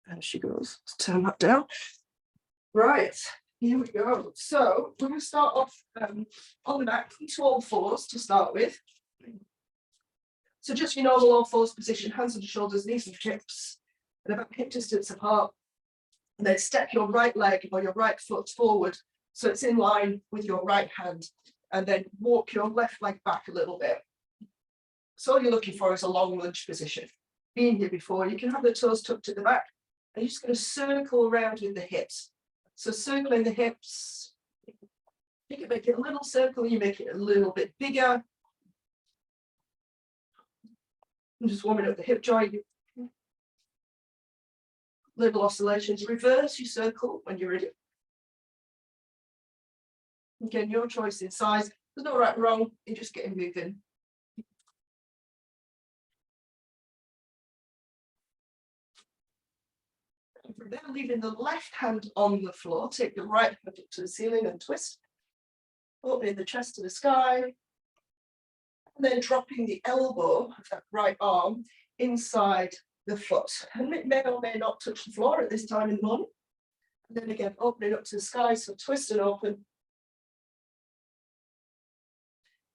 And she goes, let's turn that down. Right, here we go. So we're going to start off on the back, to all fours to start with. So just your normal all fours position, hands on your shoulders, knees and hips, and about hip distance apart. And then step your right leg or your right foot forward so it's in line with your right hand. And then walk your left leg back a little bit. So all you're looking for is a long lunge position. Been here before, you can have the toes tucked at the back. And you're just going to circle around with the hips. So circling the hips, you can make it a little circle, you make it a little bit bigger. I'm just warming up the hip joint. Little oscillations. Reverse your circle when you're ready. Again, your choice in size. There's no right or wrong, you're just getting moving. And from there, leaving the left hand on the floor, take the right hand up to the ceiling and twist. Opening the chest to the sky. And then dropping the elbow of that right arm inside the foot. And it may or may not touch the floor at this time in the morning. And then again, opening up to the sky, so twist and open.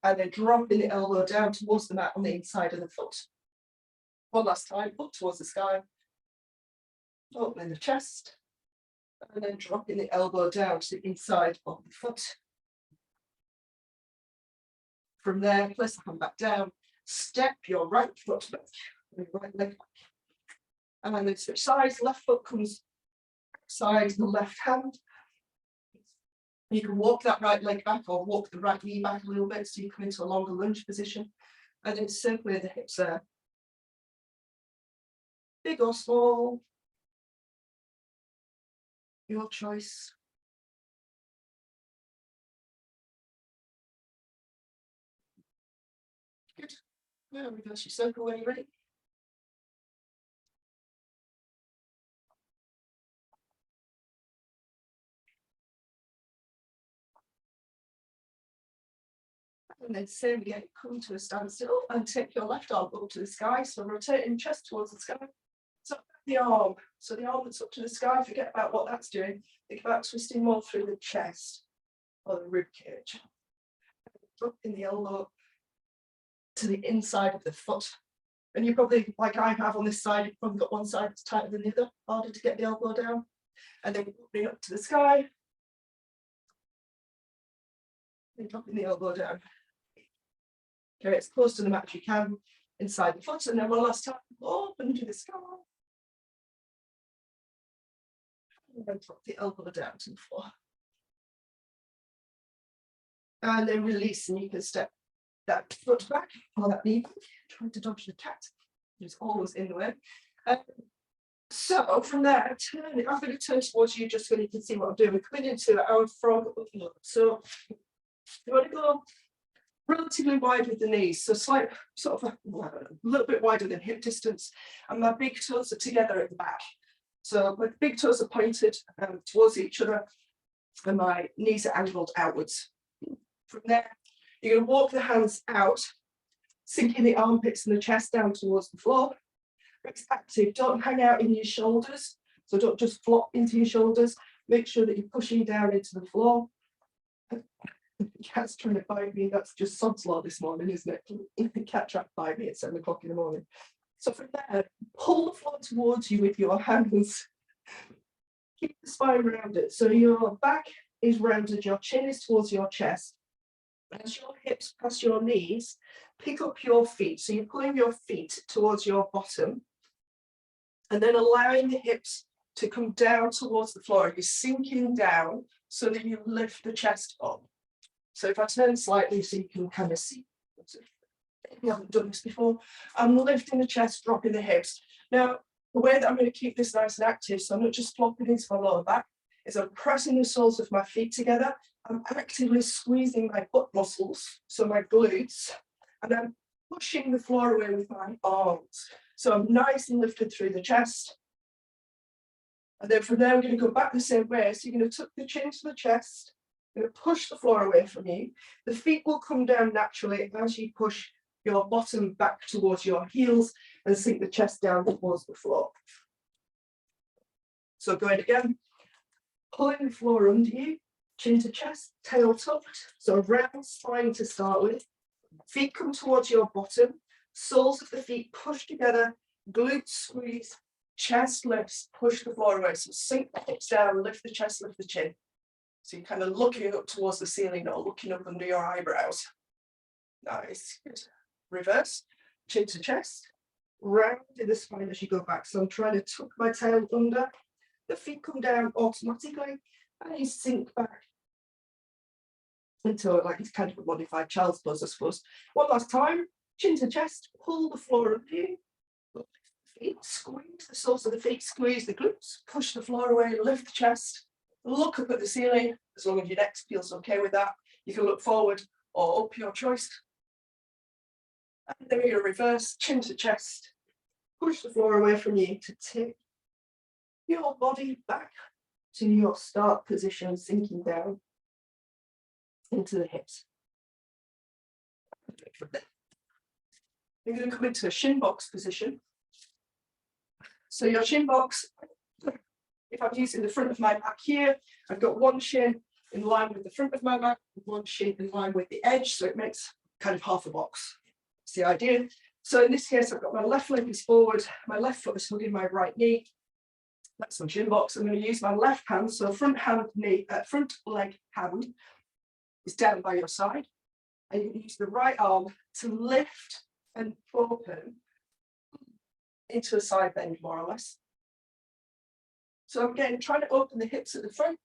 And then dropping the elbow down towards the mat on the inside of the foot. One last time, up towards the sky. Opening the chest. And then dropping the elbow down to the inside of the foot. From there, place the hand back down. Step your right foot back. Your right leg back. And then switch sides. Left foot comes side the left hand. You can walk that right leg back or walk the right knee back a little bit so you come into a longer lunge position. And then circle the hips there. Big or small. Your choice. Good. Now reverse your circle when you're ready. And then same again, come to a standstill and take your left arm up to the sky. So rotating chest towards the sky. So the arm. So the arm that's up to the sky, forget about what that's doing. Think about twisting more through the chest or the rib cage. Drop in the elbow to the inside of the foot. And you probably, like I have on this side, you've probably got one side that's tighter than the other, harder to get the elbow down. And then opening up to the sky. And dropping the elbow down. Okay, as close to the mat as you can, inside the foot, and then one last time, open to the sky. And then drop the elbow down to the floor. And then release, and you can step that foot back, or that knee back, trying to dodge the cat, who's always in the way. So from there, I'm going to turn towards you just so you can see what I'm doing. We're coming into our frog upload. So you want to go relatively wide with the knees, so slight, sort of a little bit wider than hip distance, and my big toes are together at the back. So my big toes are pointed towards each other, and my knees are angled outwards. From there, you're going to walk the hands out, sinking the armpits and the chest down towards the floor. It's active. Don't hang out in your shoulders, so don't just flop into your shoulders. Make sure that you're pushing down into the floor. The cat's trying to bite me. That's just sod's law this morning, isn't it? The cat tried to bite me at 7 o'clock in the morning. So from there, pull the floor towards you with your hands. Keep the spine rounded. So your back is rounded, your chin is towards your chest. As your hips pass your knees, pick up your feet. So you're pulling your feet towards your bottom and then allowing the hips to come down towards the floor. You're sinking down so that you lift the chest up. So if I turn slightly so you can kind of see, you haven't done this before, I'm lifting the chest, dropping the hips. Now, the way that I'm going to keep this nice and active, so I'm not just flopping into my lower back, is I'm pressing the soles of my feet together. I'm actively squeezing my butt muscles, so my glutes, and I'm pushing the floor away with my arms. So I'm nice and lifted through the chest. And then from there, we're going to go back the same way. So you're going to tuck the chin to the chest. You're going to push the floor away from you. The feet will come down naturally as you push your bottom back towards your heels and sink the chest down towards the floor. So going again, pulling the floor under you, chin to chest, tail tucked, so round spine to start with. Feet come towards your bottom, soles of the feet push together, glutes squeeze, chest lifts, push the floor away. So sink the hips down, lift the chest, lift the chin. So you're kind of looking up towards the ceiling or looking up under your eyebrows. Nice. Good. Reverse, chin to chest, round in the spine as you go back. So I'm trying to tuck my tail under. The feet come down automatically and you sink back into like it's kind of a modified child's pose, I suppose. One last time, chin to chest, pull the floor under you. Feet, squeeze the soles of the feet, squeeze the glutes, push the floor away, lift the chest, look up at the ceiling. As long as your neck feels okay with that, you can look forward or up, your choice. And then we're going to reverse, chin to chest, push the floor away from you to take your body back to your start position, sinking down into the hips. You're going to come into a shin box position. So your shin box, if I'm using the front of my back here, I've got one shin in line with the front of my back, one shin in line with the edge, so it makes kind of half a box. That's the idea. So in this case, I've got my left leg is forward, my left foot is hugging my right knee. That's my shin box. I'm going to use my left hand, so front leg hand is down by your side, and you can use the right arm to lift and open into a side bend, more or less. So again, trying to open the hips at the front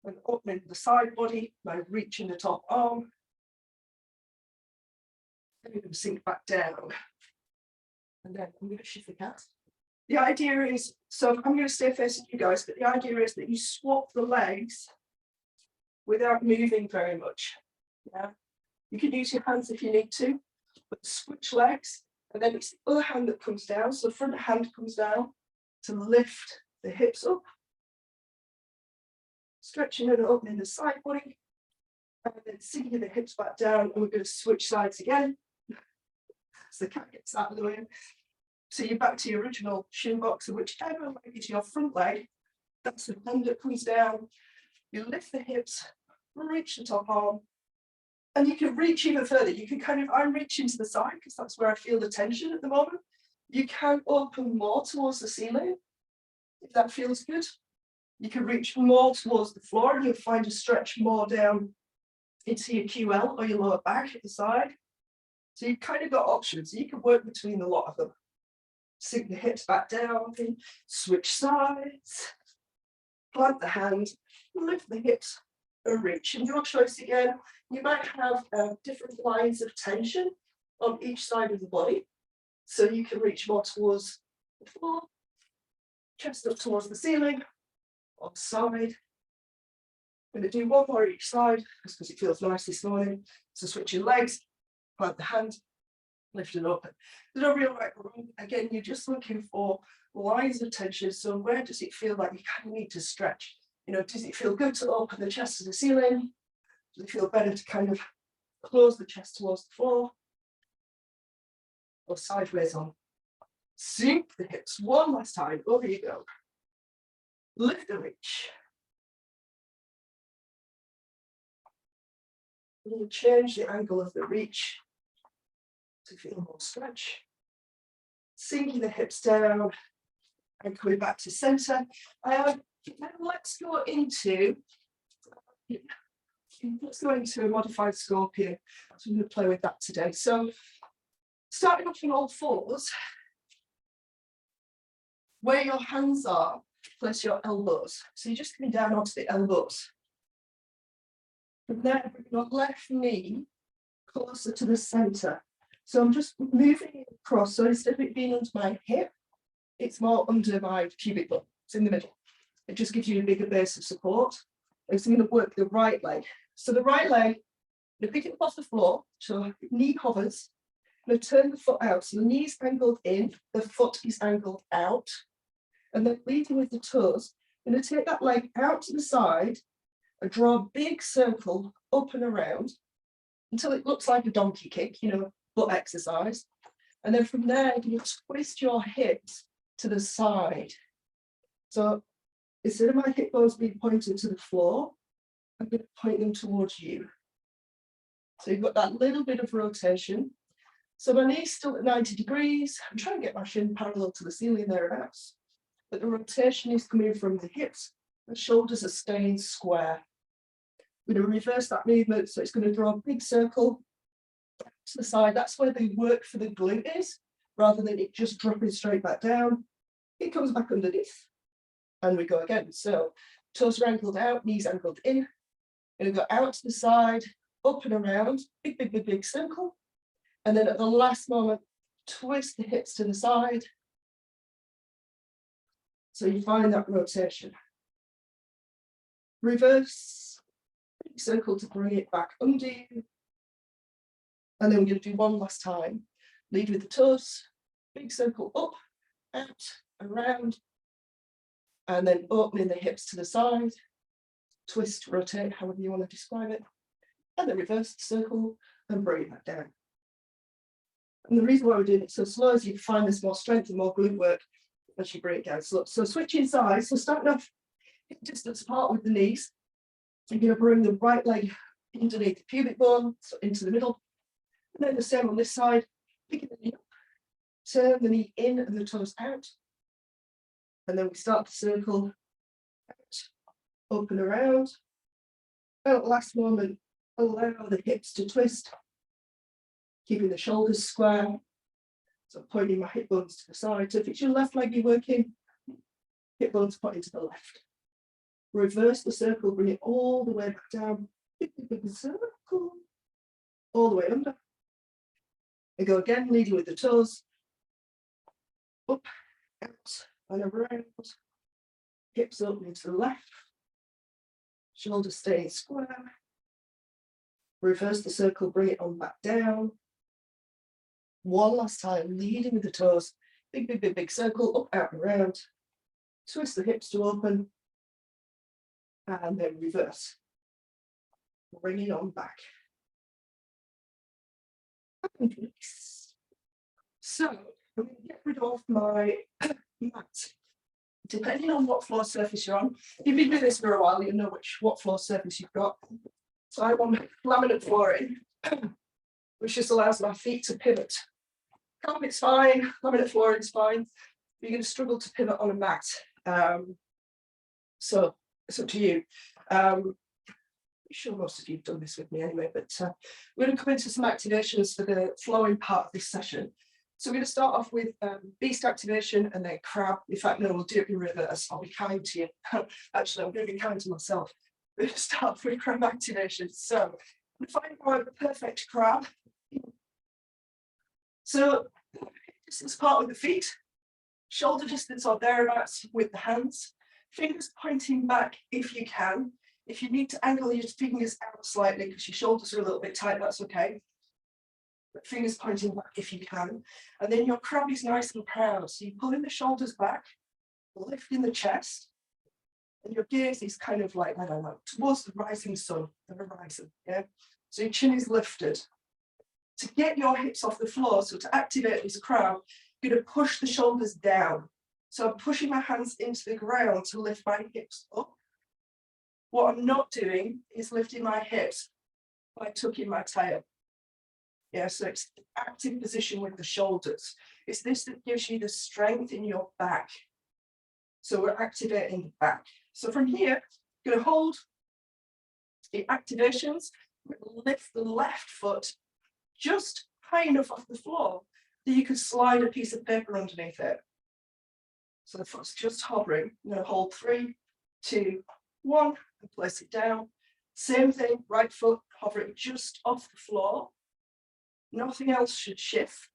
and opening the side body by reaching the top arm. And you're going to sink back down. And then I'm going to shift the cat. The idea is, so I'm going to stay facing you guys, but the idea is that you swap the legs without moving very much. Yeah, you can use your hands if you need to, but switch legs. And then it's the other hand that comes down. So the front hand comes down to lift the hips up. Stretching and opening the side body. And then sinking the hips back down. And we're going to switch sides again. So the cat gets out of the way. So you're back to your original shin box, of whichever leg is your front leg. That's the hand that comes down. You lift the hips, reach the top arm. And you can reach even further. You can kind of, I'm reaching to the side because that's where I feel the tension at the moment. You can open more towards the ceiling, if that feels good. You can reach more towards the floor and you'll find a stretch more down into your QL or your lower back at the side. So you've kind of got options. You can work between a lot of them. Sink the hips back down, switch sides, plant the hand, lift the hips, and reach. And your choice again, you might have different lines of tension on each side of the body. So you can reach more towards the floor, chest up towards the ceiling, on the side. I'm going to do one more each side, just because it feels nice this morning. So switch your legs, plant the hand, lift it up. There's no real right or wrong. Again, you're just looking for lines of tension. So where does it feel like you kind of need to stretch? You know, does it feel good to open the chest to the ceiling? Does it feel better to kind of close the chest towards the floor? Or sideways on? Sink the hips one last time. Over you go. Lift the reach. We'll change the angle of the reach to feel more stretch. Sinking the hips down and coming back to center. Let's go into a modified scorpion. So I'm going to play with that today. So starting off on all fours, where your hands are, place your elbows. So you're just coming down onto the elbows. From there, bring your left knee closer to the center. So I'm just moving it across. So instead of it being under my hip, it's more under my pubic bone. It's in the middle. It just gives you a bigger base of support. And so I'm going to work the right leg. So the right leg, I'm going to pick it off the floor. So knee hovers. I'm going to turn the foot out. So the knee's angled in, the foot is angled out. And then leading with the toes, I'm going to take that leg out to the side and draw a big circle up and around until it looks like a donkey kick, you know, butt exercise. And then from there, you twist your hips to the side. So instead of my hip bones being pointing to the floor, I'm going to point them towards you. So you've got that little bit of rotation. So my knee's still at 90 degrees. I'm trying to get my shin parallel to the ceiling thereabouts. But the rotation is coming from the hips. The shoulders are staying square. I'm going to reverse that movement. So it's going to draw a big circle to the side. That's where the work for the glute is, rather than it just dropping straight back down. It comes back underneath. And we go again. So toes are angled out, knees angled in. Going to go out to the side, up and around, big, big, big, big circle. And then at the last moment, twist the hips to the side. So you find that rotation. Reverse, big circle to bring it back under you. And then we're going to do one last time. Lead with the toes, big circle up, out, around, and then opening the hips to the side. Twist, rotate, however you want to describe it. And then reverse the circle and bring it back down. And the reason why we're doing it so slow is you find there's more strength and more glute work as you bring it down slow. So switching sides, so starting off hip distance apart with the knees. You're going to bring the right leg underneath the pubic bone, so into the middle. And then the same on this side, picking the knee up, turn the knee in and the toes out. And then we start the circle out, up and around. And at the last moment, allow the hips to twist, keeping the shoulders square. So pointing my hip bones to the side. So if it's your left leg you're working, hip bones pointing to the left. Reverse the circle, bring it all the way back down. Big, big, big circle, all the way under. And go again, leading with the toes. Up, out, and around. Hips opening to the left. Shoulders staying square. Reverse the circle, bring it on back down. One last time, leading with the toes. Big, big, big, big circle, up, out, and around. Twist the hips to open. And then reverse. Bring it on back. So I'm going to get rid of my mat. Depending on what floor surface you're on, if you've been doing this for a while, you know what floor surface you've got. So I want laminate flooring, which just allows my feet to pivot. Carpet's fine, laminate flooring's fine. You're going to struggle to pivot on a mat. So it's up to you. I'm sure most of you have done this with me anyway, but we're going to come into some activations for the flowing part of this session. So we're going to start off with beast activation and then crab. In fact, no, we'll do it in reverse. I'll be kind to you. Actually, I'm going to be kind to myself. We're going to start off with crab activation. So I'm finding out the perfect crab. So distance apart with the feet, shoulder distance or thereabouts with the hands, fingers pointing back if you can. If you need to angle your fingers out slightly because your shoulders are a little bit tight, that's okay. But fingers pointing back if you can. And then your crab is nice and proud. So you're pulling the shoulders back, lifting the chest, and your gaze is kind of like, I don't know, towards the rising sun, the horizon. Yeah. So your chin is lifted. To get your hips off the floor, so to activate this crab, you're going to push the shoulders down. So I'm pushing my hands into the ground to lift my hips up. What I'm not doing is lifting my hips by tucking my tail. Yeah, so it's active position with the shoulders. It's this that gives you the strength in your back. So we're activating the back. So from here, you're going to hold the activations, lift the left foot just high enough off the floor that you can slide a piece of paper underneath it. So the foot's just hovering. I'm going to hold 3, 2, 1, and place it down. Same thing, right foot hovering just off the floor. Nothing else should shift.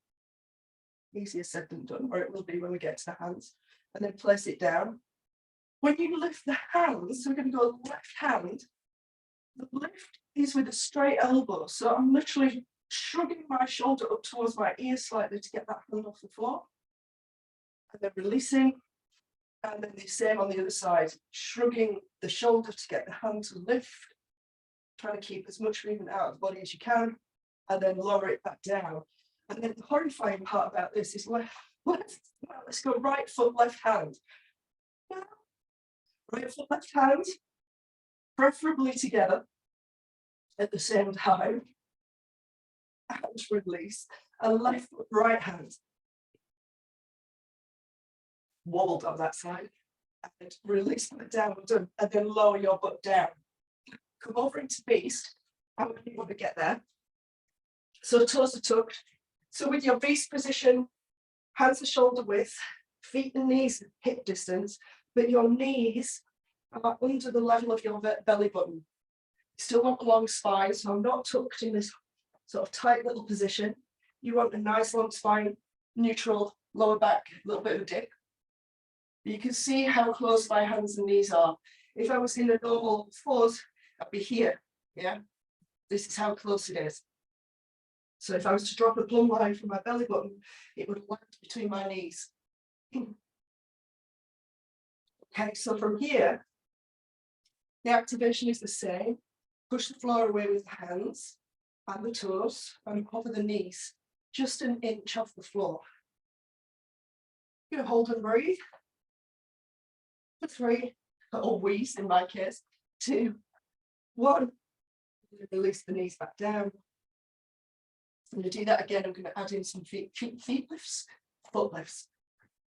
Easier said than done, or it will be when we get to the hands. And then place it down. When you lift the hands, so we're going to go left hand. The lift is with a straight elbow. So I'm literally shrugging my shoulder up towards my ear slightly to get that hand off the floor. And then releasing. And then the same on the other side, shrugging the shoulder to get the hand to lift. Trying to keep as much movement out of the body as you can. And then lower it back down. And then the horrifying part about this is let's go right foot, left hand. Right foot, left hand, preferably together at the same time, and release, and left foot, right hand. Wobble down that side, and release the downward dog, and then lower your butt down. Come over into beast, how many you want to get there? So toes are tucked. So with your beast position, hands are shoulder width, feet and knees hip distance, but your knees are under the level of your belly button. You still want a long spine, so I'm not tucked in this sort of tight little position. You want a nice long spine, neutral, lower back, a little bit of a dip. You can see how close my hands and knees are. If I was in a normal pose, I'd be here, yeah? This is how close it is. So if I was to drop a plumb line from my belly button, it would land between my knees. Okay, so from here, the activation is the same. Push the floor away with the hands and the toes and hover the knees just an inch off the floor. You're gonna hold and breathe. For 3, or wheeze in my case, 2, 1. Release the knees back down. I'm going to do that again. I'm going to add in some feet lifts, foot lifts.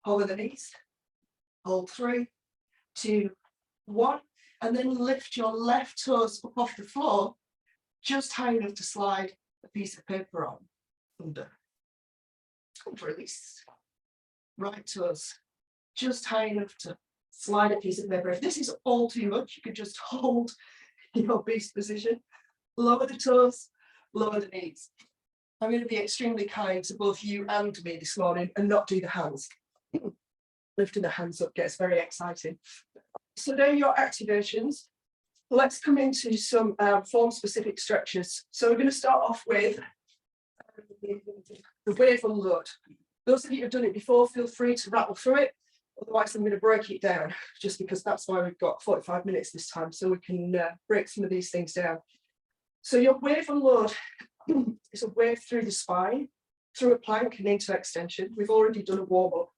Hover the knees. Hold 3, 2, 1. And then lift your left toes up off the floor, just high enough to slide a piece of paper on. Under. And release. Right toes, just high enough to slide a piece of paper. If this is all too much, you could just hold your beast position. Lower the toes, lower the knees. I'm going to be extremely kind to both you and me this morning and not do the hands. Lifting the hands up gets very exciting. So there are your activations. Let's come into some form-specific stretches. So we're going to start off with the wave unload. Those of you who've done it before, feel free to rattle through it. Otherwise, I'm going to break it down, just because that's why we've got 45 minutes this time, so we can break some of these things down. So your wave unload is a wave through the spine, through a plank and into extension. We've already done a warm-up,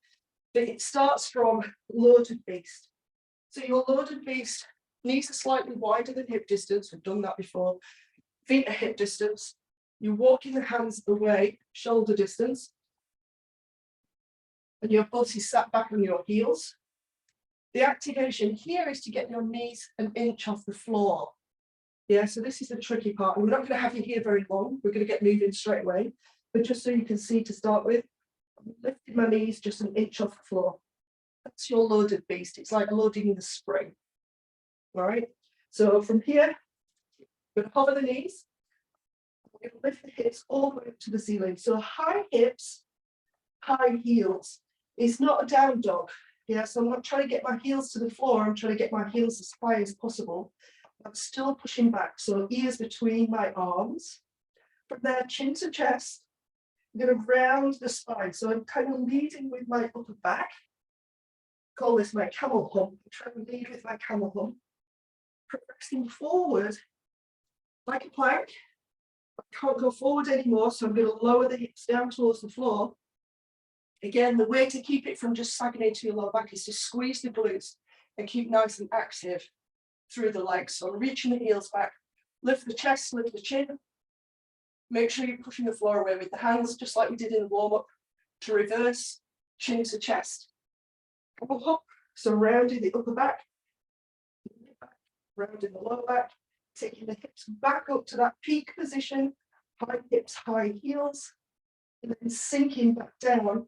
but it starts from loaded beast. So your loaded beast, knees are slightly wider than hip distance. We've done that before. Feet are hip distance. You're walking the hands away, shoulder distance. And your butt is sat back on your heels. The activation here is to get your knees an inch off the floor. Yeah, so this is the tricky part. And we're not going to have you here very long. We're going to get moving straight away. But just so you can see to start with, I'm lifting my knees just an inch off the floor. That's your loaded beast. It's like loading the spring. All right. So from here, we're going to hover the knees. We're going to lift the hips all the way up to the ceiling. So high hips, high heels. It's not a down dog. Yeah, so I'm not trying to get my heels to the floor. I'm trying to get my heels as high as possible. I'm still pushing back. So ears between my arms. From there, chin to chest. I'm going to round the spine. So I'm kind of leading with my upper back. Call this my camel hump. I'm trying to lead with my camel hump. Progressing forward like a plank. I can't go forward anymore, so I'm going to lower the hips down towards the floor. Again, the way to keep it from just sagging into your lower back is to squeeze the glutes and keep nice and active through the legs. So reaching the heels back, lift the chest, lift the chin. Make sure you're pushing the floor away with the hands, just like we did in the warm-up, to reverse, chin to chest. So rounding the upper back, rounding the lower back, taking the hips back up to that peak position, high hips, high heels, and then sinking back down,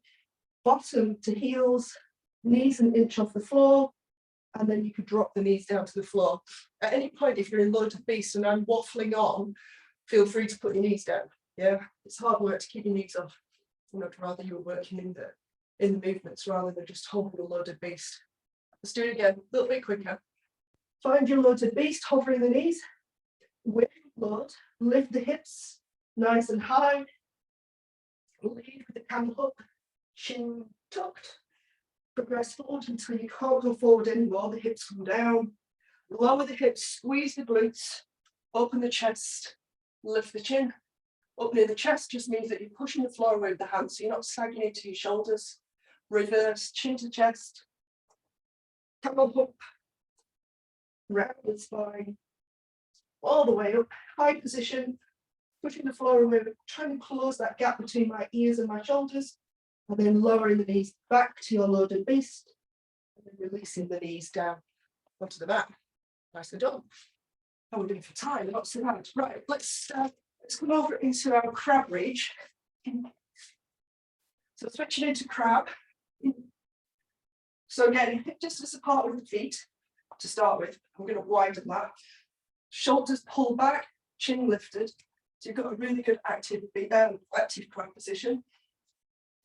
bottom to heels, knees an inch off the floor, and then you could drop the knees down to the floor. At any point, if you're in loaded beast and I'm waffling on, feel free to put your knees down. Yeah, it's hard work to keep your knees off. I'd rather you were working in the movements rather than just holding a loaded beast. Let's do it again, a little bit quicker. Find your loaded beast, hovering the knees, with load, lift the hips nice and high, lead with the camel hook, chin tucked, progress forward until you can't go forward anymore, the hips come down, lower the hips, squeeze the glutes, open the chest, lift the chin. Opening the chest just means that you're pushing the floor away with the hands, so you're not sagging into your shoulders. Reverse, chin to chest, camel hump, round the spine, all the way up, high position, pushing the floor and moving, trying to close that gap between my ears and my shoulders, and then lowering the knees back to your loaded beast, and then releasing the knees down onto the mat. Nicely done. How are we doing for time? Not so bad. Right, let's come over into our crab reach. So switching into crab. So again, just as a part of the feet to start with, I'm going to widen that. Shoulders pulled back, chin lifted. So you've got a really good active crab position.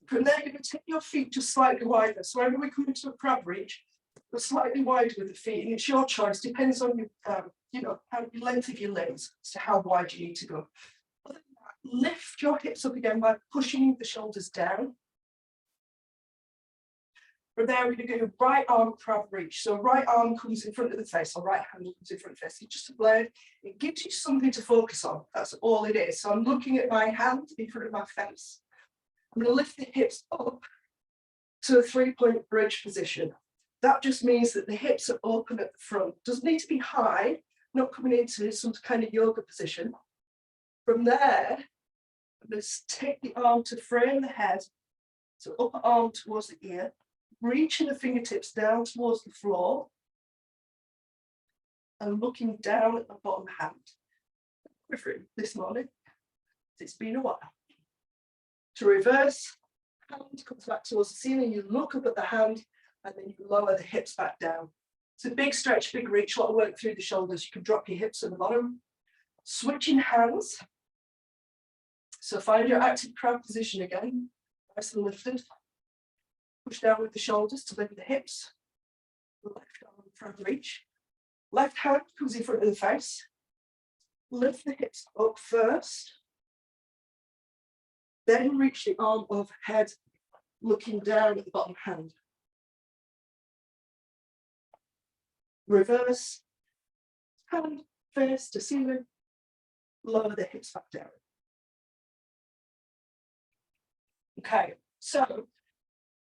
From there, you're going to take your feet just slightly wider. So whenever we come into a crab reach, we're slightly wide with the feet, and it's your choice. Depends on your, how the length of your limbs as to how wide you need to go. Other than that, lift your hips up again by pushing the shoulders down. From there, we're going to go right arm crab reach. So right arm comes in front of the face, or right hand comes in front of the face. It's just a blade. It gives you something to focus on. That's all it is. So I'm looking at my hand in front of my face. I'm going to lift the hips up to a 3-point bridge position. That just means that the hips are open at the front. Doesn't need to be high, not coming into some kind of yoga position. From there, I'm going to take the arm to frame the head. So upper arm towards the ear, reaching the fingertips down towards the floor, and looking down at the bottom hand. Quivering this morning. It's been a while. To reverse, hand comes back towards the ceiling. You look up at the hand, and then you lower the hips back down. It's a big stretch, big reach, a lot of work through the shoulders. You can drop your hips at the bottom. Switching hands. So find your active crab position again. Nice and lifted. Push down with the shoulders to lift the hips. Left arm crab reach. Left hand comes in front of the face. Lift the hips up first. Then reach the arm overhead, looking down at the bottom hand. Reverse, hand, face to ceiling, lower the hips back down. Okay, so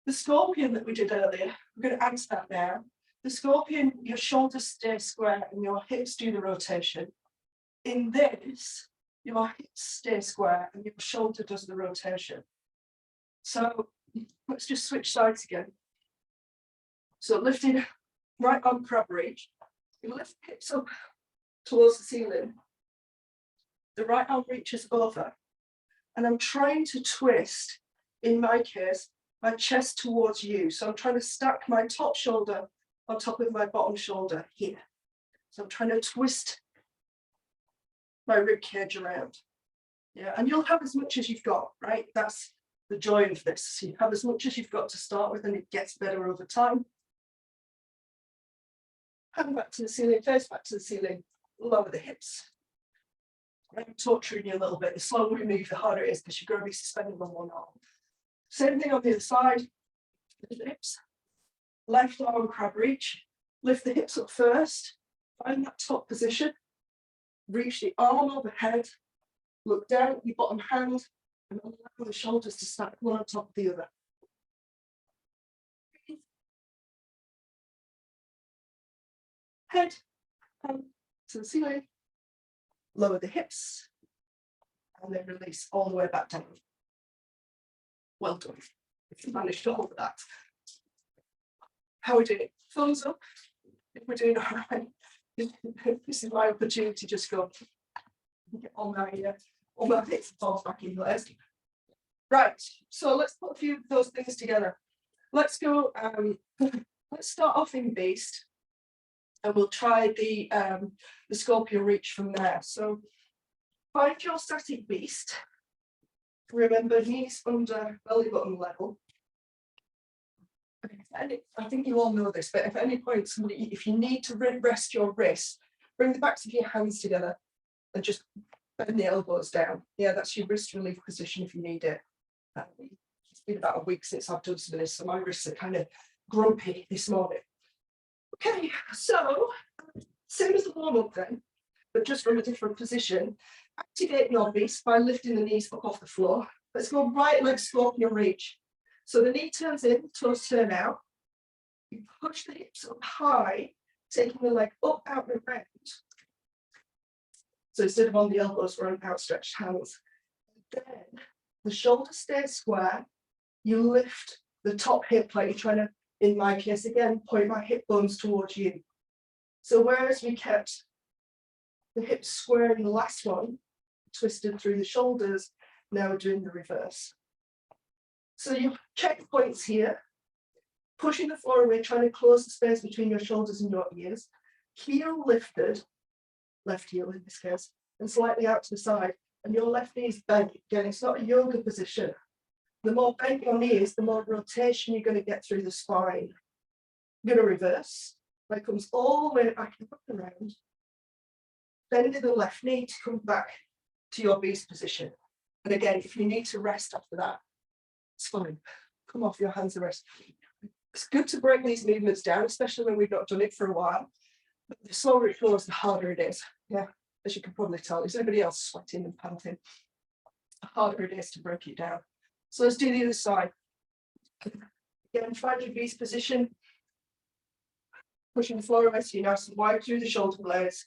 the scorpion that we did earlier, we're going to answer that now. The scorpion, your shoulders stay square and your hips do the rotation. In this, your hips stay square and your shoulder does the rotation. So let's just switch sides again. So lifting right arm crab reach, you lift the hips up towards the ceiling. The right arm reaches over, and I'm trying to twist, in my case, my chest towards you. So I'm trying to stack my top shoulder on top of my bottom shoulder here. So I'm trying to twist my rib cage around. Yeah, and you'll have as much as you've got, right? That's the joy of this. You have as much as you've got to start with, and it gets better over time. Hand back to the ceiling, face back to the ceiling, lower the hips. I'm torturing you a little bit. The slower we move, the harder it is because you're going to be suspended on one arm. Same thing on the other side. Lift the hips. Left arm crab reach. Lift the hips up first. Find that top position. Reach the arm overhead. Look down at your bottom hand and allow the shoulders to stack one on top of the other. Head to the ceiling, lower the hips, and then release all the way back down. Well done, if you managed to hold that. How are we doing? Thumbs up if we're doing all right. This is my opportunity to just go get all my bits and bobs back in place. Right, so let's put a few of those things together. Let's go, let's start off in beast. And we'll try the scorpion reach from there. So find your static beast. Remember, knees under belly button level. I think you all know this, but if at any point if you need to rest your wrist, bring the backs of your hands together and just bend the elbows down. Yeah, that's your wrist relief position if you need it. It's been about a week since I've done some of this, so my wrists are kind of grumpy this morning. Okay, so same as the warm-up then, but just from a different position. Activate your beast by lifting the knees up off the floor. Let's go right leg scorpion reach. So the knee turns in, toes turn out. You push the hips up high taking the leg up, out and around. So instead of on the elbows, we're on outstretched hands. Then the shoulder stays square. You lift the top hip like you're trying to, in my case again, point my hip bones towards you. So whereas we kept the hips square in the last one, twisted through the shoulders, now we're doing the reverse. So you check points here, pushing the floor away, trying to close the space between your shoulders and your ears. Heel lifted, left heel in this case, and slightly out to the side. And your left knee is bent. Again, it's not a yoga position. The more bent your knee is, the more rotation you're going to get through the spine. You're going to reverse. Leg comes all the way back and up and around. Bending the left knee to come back to your beast position. And again, if you need to rest after that, it's fine. Come off your hands and rest. It's good to break these movements down, especially when we've not done it for a while. But the slower it goes, the harder it is. Yeah, as you can probably tell. Is anybody else sweating and panting? The harder it is to break it down. So let's do the other side. Again, find your beast position. Pushing the floor away so you're nice and wide through the shoulder blades.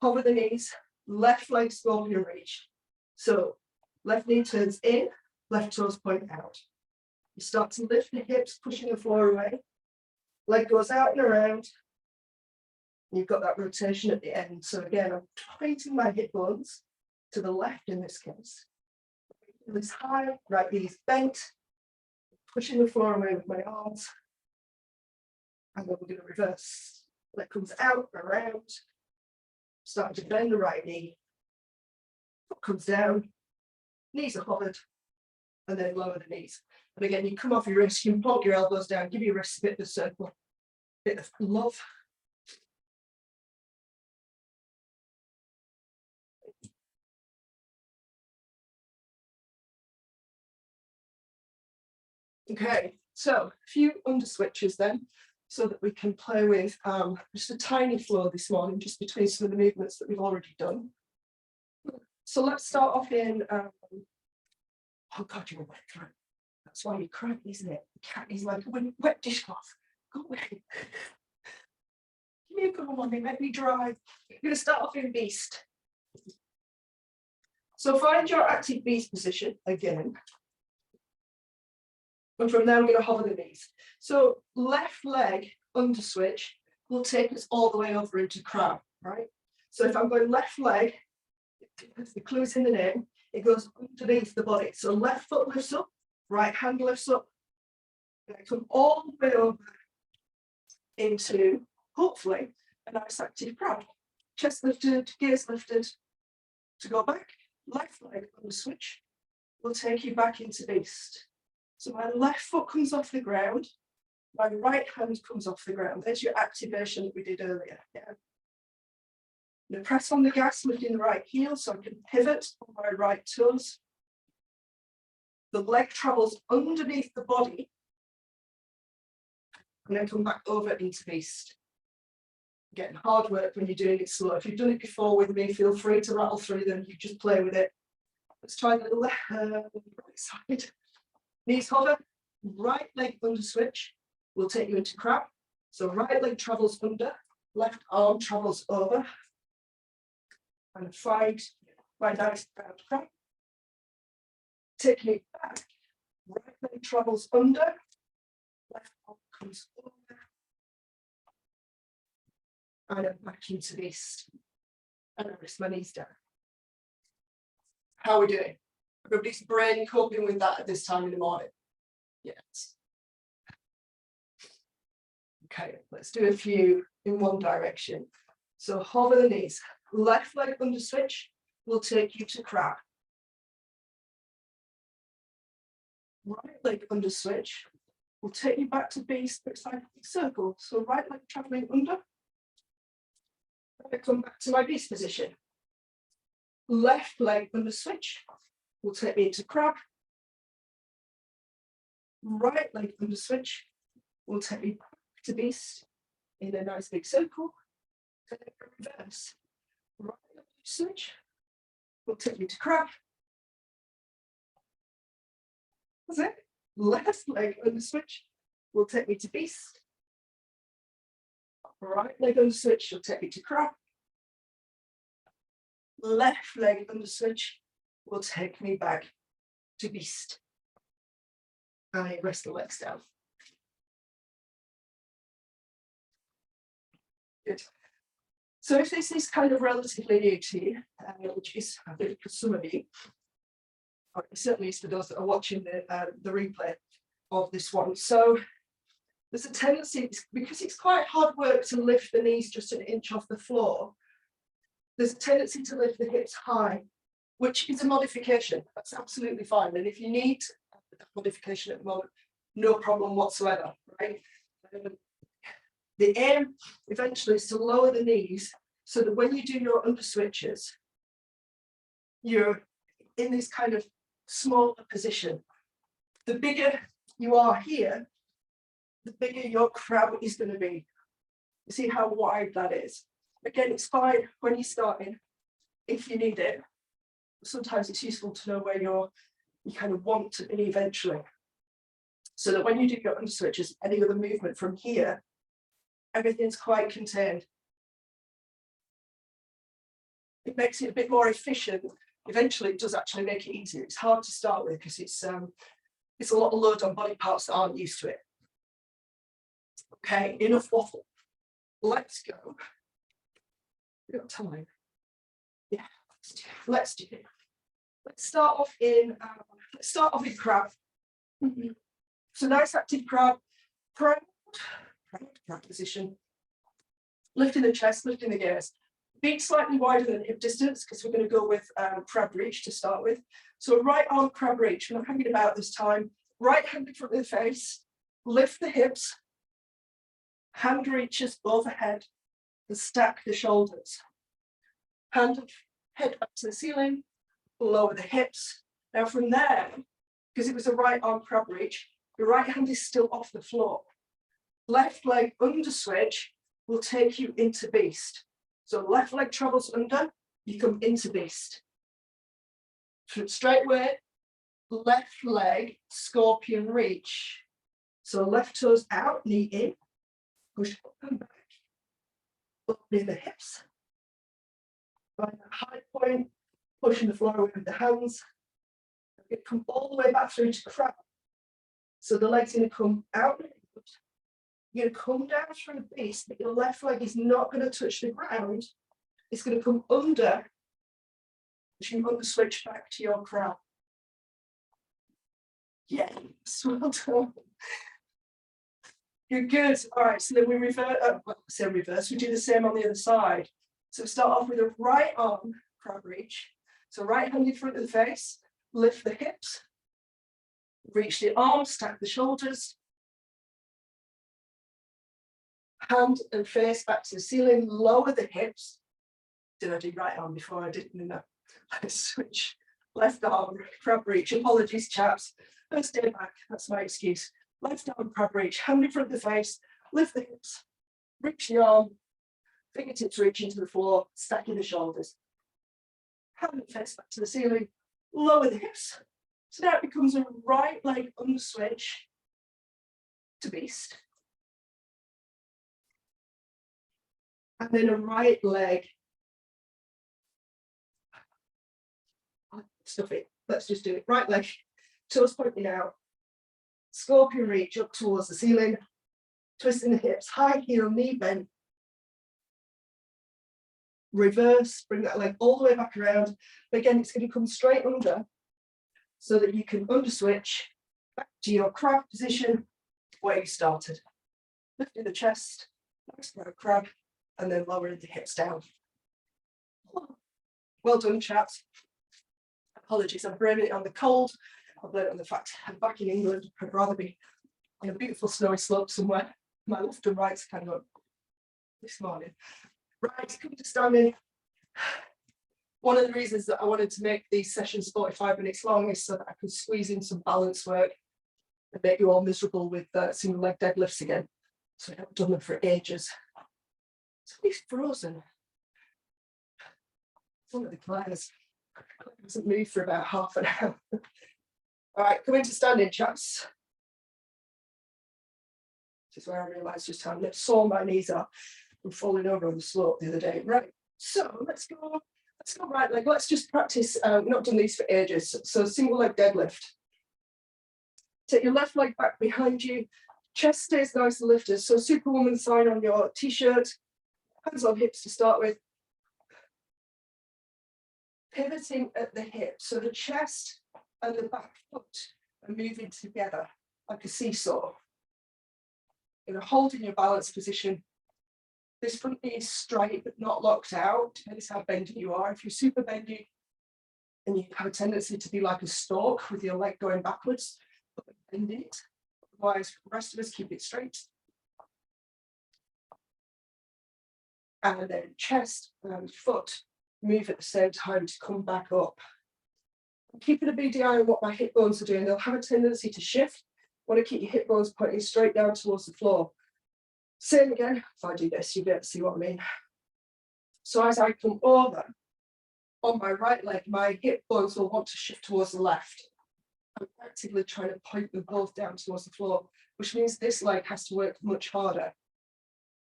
Hover the knees, left leg scorpion reach. So left knee turns in, left toes point out. You start to lift the hips, pushing the floor away. Leg goes out and around. You've got that rotation at the end. So again, I'm pointing my hip bones to the left in this case. Release high, right knee's bent, pushing the floor away with my arms. And then we're going to reverse. Leg comes out, around. Starting to bend the right knee. Foot comes down. Knees are hovered. And then lower the knees. And again, you come off your wrists, you can plonk your elbows down, give your wrists a bit of a circle, bit of love. Okay, so a few under switches then, so that we can play with just a tiny flow this morning, just between some of the movements that we've already done. So let's start off in, oh God, you're a wet cat. That's why you're crying, isn't it? The cat is like a wet dishcloth. Go away. Give me a couple more, let me dry. You're going to start off in beast. So find your active beast position again. And from there, I'm going to hover the knees. So left leg under switch will take us all the way over into crab, right? So if I'm going left leg, the clue's in the name, it goes underneath the body. So left foot lifts up, right hand lifts up, and I come all the way over into, hopefully, a nice active crab. Chest lifted, gaze lifted. To go back, left leg under switch will take you back into beast. So my left foot comes off the ground, my right hand comes off the ground. There's your activation that we did earlier. Yeah. Now press on the gas, lifting the right heel so I can pivot on my right toes. The leg travels underneath the body and then come back over into beast. Getting hard work when you're doing it slow. If you've done it before with me, feel free to rattle through them. You just play with it. Let's try the right side. Knees hover, right leg under switch will take you into crab. So right leg travels under, left arm travels over. And find my nice round crab. Taking it back, right leg travels under, left arm comes over. And I'm back into beast. And I rest my knees down. How are we doing? Everybody's brain coping with that at this time in the morning? Yes. Okay, let's do a few in one direction. So hover the knees. Left leg under switch will take you to crab. Right leg under switch will take you back to beast, but it's like a circle. So right leg traveling under. I come back to my beast position. Left leg under switch will take me into crab. Right leg under switch will take me back to beast in a nice big circle. And then reverse. Right leg under switch will take me to crab. That's it. Left leg under switch will take me to beast. Right leg under switch, you'll take it to crab. Left leg under switch will take me back to beast. And I rest the legs down. Good. So if this is kind of relatively new to you, which is, I think, for some of you, or it certainly is for those that are watching the replay of this one. So there's a tendency, because it's quite hard work to lift the knees just an inch off the floor, there's a tendency to lift the hips high, which is a modification. That's absolutely fine. And if you need a modification at the moment, no problem whatsoever, right? The aim eventually is to lower the knees so that when you do your under switches, you're in this kind of smaller position. The bigger you are here, the bigger your crab is going to be. You see how wide that is? Again, it's fine when you're starting, if you need it. Sometimes it's useful to know where you kind of want to be eventually. So that when you do your under switches, any other movement from here, everything's quite contained. It makes it a bit more efficient. Eventually, it does actually make it easier. It's hard to start with because it's a lot of load on body parts that aren't used to it. Okay, enough waffle. Let's go. We've got time. Yeah, let's do it. Let's start off in crab. So nice active crab. Crab position. Lifting the chest, lifting the gaze. Feet slightly wider than hip distance because we're going to go with crab reach to start with. So right arm crab reach. We're not hanging about this time. Right hand in front of the face. Lift the hips. Hand reaches overhead and stack the shoulders. Head up to the ceiling. Lower the hips. Now from there, because it was a right arm crab reach, your right hand is still off the floor. Left leg under switch will take you into beast. So left leg travels under, you come into beast. Straight away, left leg scorpion reach. So left toes out, knee in, push up and back. Opening the hips. Find that high point, pushing the floor with the hands. It come all the way back through to crab. So the leg's going to come out. You're going to come down through the beast, but your left leg is not going to touch the ground. It's going to come under, as you under switch back to your crab. Yes, well done. You're good. All right, so then we reverse. We do the same on the other side. So start off with a right arm crab reach. So right hand in front of the face, lift the hips, reach the arms, stack the shoulders. Hand and face back to the ceiling, lower the hips. Did I do right arm before? I didn't know. Let's switch. Left arm, crab reach. Apologies, chaps. Let's stay back. That's my excuse. Left arm, crab reach. Hand in front of the face. Lift the hips. Reach the arm. Fingertips reach into the floor. Stacking the shoulders. Hand and face back to the ceiling. Lower the hips. So now it becomes a right leg under switch to beast. And then a right leg. Stuff it. Let's just do it. Right leg. Toes pointing out. Scorpion reach up towards the ceiling. Twisting the hips. High heel, knee bend. Reverse. Bring that leg all the way back around. But again, it's going to come straight under so that you can under switch back to your crab position where you started. Lifting the chest. Nice crab. And then lowering the hips down. Well done, chaps. Apologies, I'm blaming it on the cold. I'll blame it on the fact I'm back in England. I'd rather be on a beautiful snowy slope somewhere. My left and right's kind of up this morning. Right, come to standing. One of the reasons that I wanted to make these sessions 45 minutes long is so that I could squeeze in some balance work and make you all miserable with single leg deadlifts again. So I haven't done them for ages. Somebody's frozen. One of the clients hasn't moved for about half an hour. All right, come into standing, chaps. This is where I realised just how sore my knees are. from falling over on the slope the other day. Right, so let's go right leg. Let's just practice, not done these for ages. So single leg deadlift. Take your left leg back behind you, chest stays nice and lifted. So Superwoman sign on your t-shirt, hands on hips to start with. Pivoting at the hip, so the chest and the back foot are moving together like a seesaw. You're holding your balance position. This front knee is straight but not locked out. Depends how bendy you are. If you're super bendy and you have a tendency to be like a stalk with your leg going backwards, bend it. Otherwise, the rest of us keep it straight. And then chest and foot move at the same time to come back up. I'm keeping a BDI on what my hip bones are doing. They'll have a tendency to shift. Want to keep your hip bones pointing straight down towards the floor. Same again, if I do this, you'll be able to see what I mean. So as I come over on my right leg, my hip bones will want to shift towards the left. I'm actively trying to point them both down towards the floor, which means this leg has to work much harder.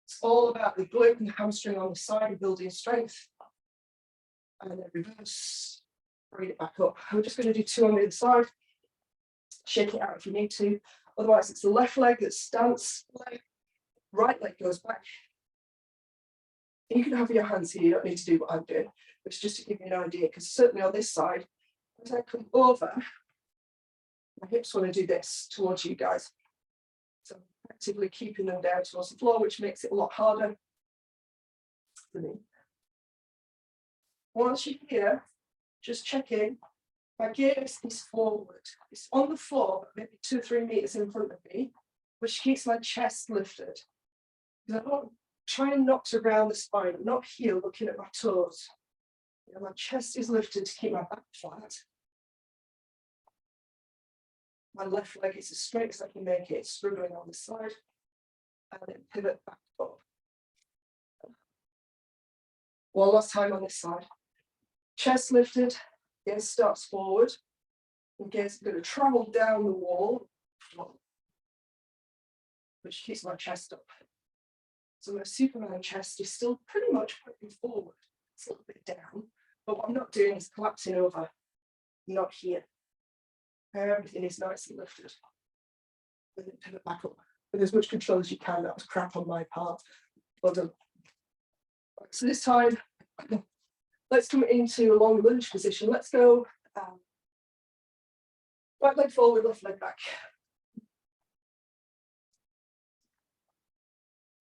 It's all about the glute and the hamstring on the side of building strength. And then reverse, bring it back up. I'm just going to do 2 on the other side. Shake it out if you need to. Otherwise, it's the left leg that stance leg, right leg goes back. You can have your hands here, you don't need to do what I'm doing. It's just to give you an idea, because certainly on this side, as I come over, my hips want to do this towards you guys. So I'm actively keeping them down towards the floor, which makes it a lot harder for me. Once you're here, just check in. My gaze is forward. It's on the floor, maybe 2 or 3 meters in front of me, which keeps my chest lifted. I'm not trying not to round the spine, I'm not here looking at my toes. You know, my chest is lifted to keep my back flat. My left leg is as straight as I can make it, struggling on the side, and then pivot back up. One last time on this side. Chest lifted, gaze starts forward, and gaze is going to travel down the wall, which keeps my chest up. So my Superman chest is still pretty much pointing forward. It's a little bit down, but what I'm not doing is collapsing over, not here. Everything is nicely lifted. And then pivot back up with as much control as you can. That was crap on my part. Well done. Right, so this time, let's come into a long lunge position. Let's go right leg forward, left leg back.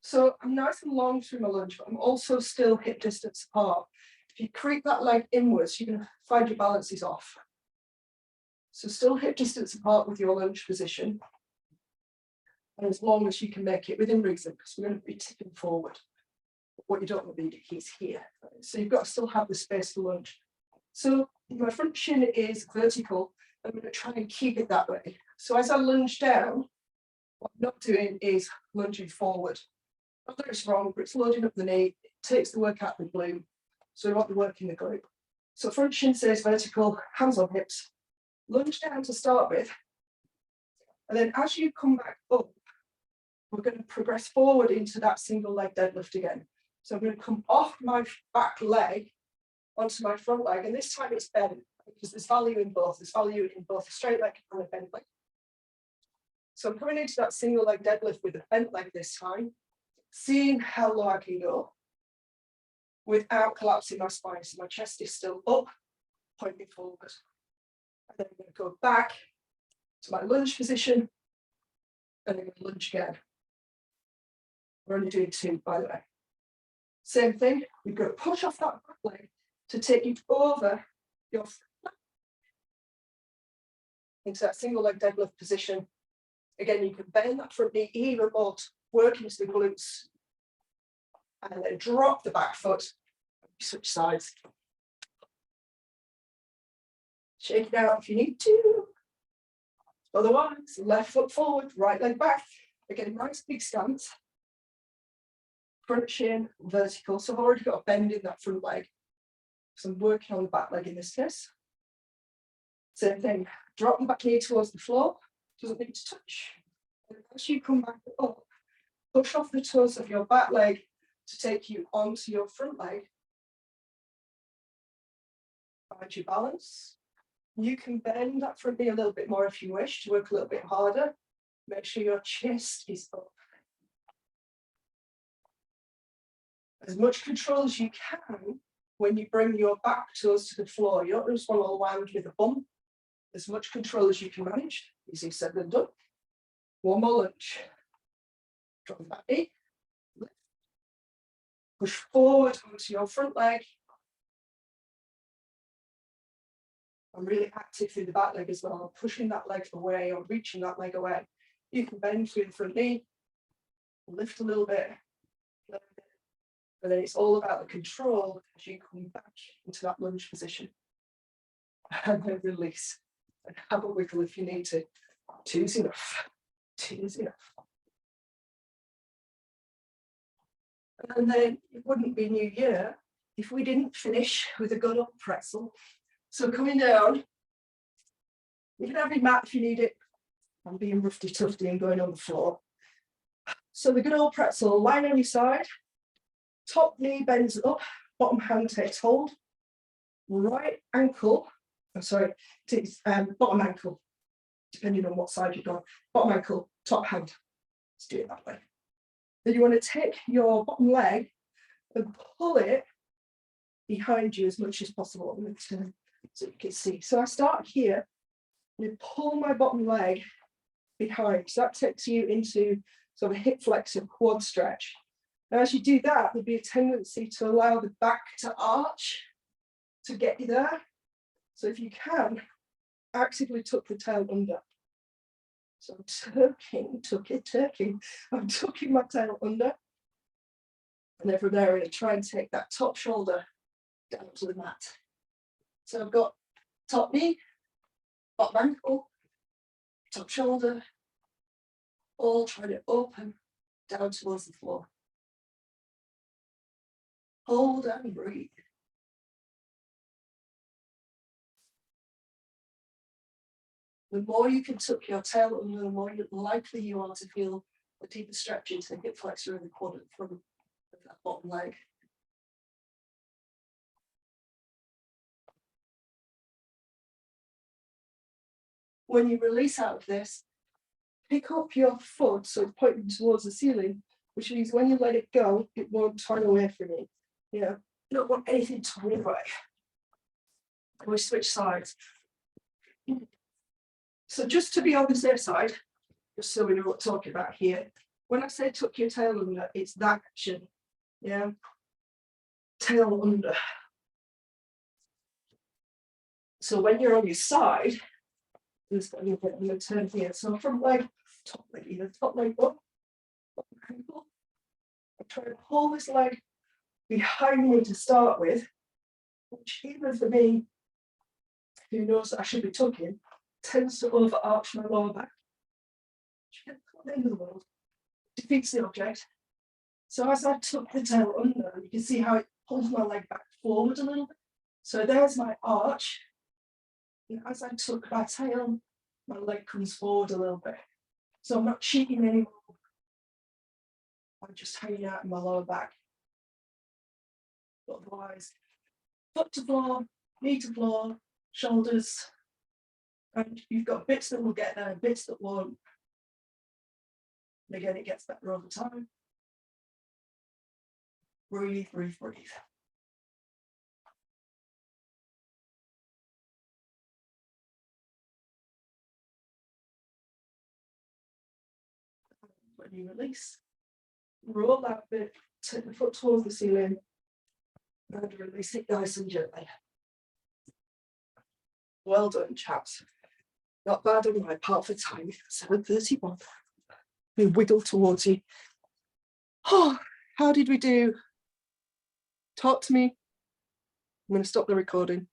So I'm nice and long through my lunge, but I'm also still hip distance apart. If you creep that leg inwards, you're going to find your balance is off. So still hip distance apart with your lunge position. And as long as you can make it within reason, because we're going to be tipping forward. What you don't want to be is here. So you've got to still have the space to lunge. So my front shin is vertical. I'm going to try and keep it that way. So as I lunge down, what I'm not doing is lunging forward. Not that it's wrong, but it's loading up the knee. It takes the work out of the glute. So we want the work in the glute. So front shin stays vertical, hands on hips. Lunge down to start with. And then as you come back up, we're going to progress forward into that single leg deadlift again. So I'm going to come off my back leg onto my front leg, and this time it's bent because there's value in both. There's value in both a straight leg and a bent leg. So I'm coming into that single leg deadlift with a bent leg this time, seeing how low I can go without collapsing my spine. So my chest is still up, pointing forward. And then I'm going to go back to my lunge position, and then lunge again. We're only doing 2, by the way. Same thing, you've got to push off that back leg to take you over your front leg into that single leg deadlift position. Again, you can bend that front knee even more, work into the glutes, and then drop the back foot, switch sides. Shake it out if you need to. Otherwise, left foot forward, right leg back. Again, nice big stance. Front shin, vertical. So I've already got a bend in that front leg. So I'm working on the back leg in this case. Same thing. Drop the back knee towards the floor. Doesn't need to touch. And as you come back up, push off the toes of your back leg to take you onto your front leg. Find your balance. You can bend that front knee a little bit more if you wish to work a little bit harder. Make sure your chest is up. As much control as you can when you bring your back toes to the floor. You don't just want to land with a bump. As much control as you can manage. Easier said than done. One more lunge. Drop that knee. Lift. Push forward onto your front leg. I'm really active through the back leg as well. I'm pushing that leg away or reaching that leg away. You can bend through the front knee, lift a little bit, and then it's all about the control as you come back into that lunge position. And then release. And have a wiggle if you need to. Two's enough. Two's enough. And then it wouldn't be New Year if we didn't finish with a good old pretzel. So coming down, you can have your mat if you need it. I'm being roughy tufty and going on the floor. So the good old pretzel, lying on your side, top knee bends up, bottom hand takes hold, right ankle, bottom ankle, depending on what side you're on, bottom ankle, top hand. Let's do it that way. Then you want to take your bottom leg and pull it behind you as much as possible. I'm going to turn so you can see. So I start here and pull my bottom leg behind. So that takes you into sort of a hip flexor, quad stretch. Now, as you do that, there'll be a tendency to allow the back to arch to get you there. So if you can, actively tuck the tail under. So I'm tucking. I'm tucking my tail under. And then from there, I'm going to try and take that top shoulder down to the mat. So I've got top knee, bottom ankle, top shoulder, all trying to open down towards the floor. Hold and breathe. The more you can tuck your tail under, the more likely you are to feel a deeper stretch into the hip flexor and the quad at the front of that bottom leg. When you release out of this, pick up your foot so it's pointing towards the ceiling, which means when you let it go, it won't turn away from you. You don't want anything to turn away. We switch sides. So just to be on the safe side, just so we know what we're talking about here, when I say tuck your tail under, it's that action. Yeah. Tail under. So when you're on your side, just going to turn here. So from leg, top leg, either top leg up, bottom ankle. I try to pull this leg behind me to start with, which even for me, who knows that I should be tucking, tends to overarch my lower back. Which at the end of the world defeats the object. So as I tuck the tail under, you can see how it pulls my leg back forward a little bit. So there's my arch. And as I tuck my tail, my leg comes forward a little bit. So I'm not cheating anymore. I'm just hanging out in my lower back. But otherwise, foot to floor, knee to floor, shoulders. And you've got bits that will get there, bits that won't. And again, it gets better over time. Breathe, breathe, breathe. When you release, roll that bit, take the foot towards the ceiling, and release it nice and gently. Well done, chaps. Not bad on my part for time. 7:31. We wiggle towards you. Oh, how did we do? Talk to me. I'm going to stop the recording.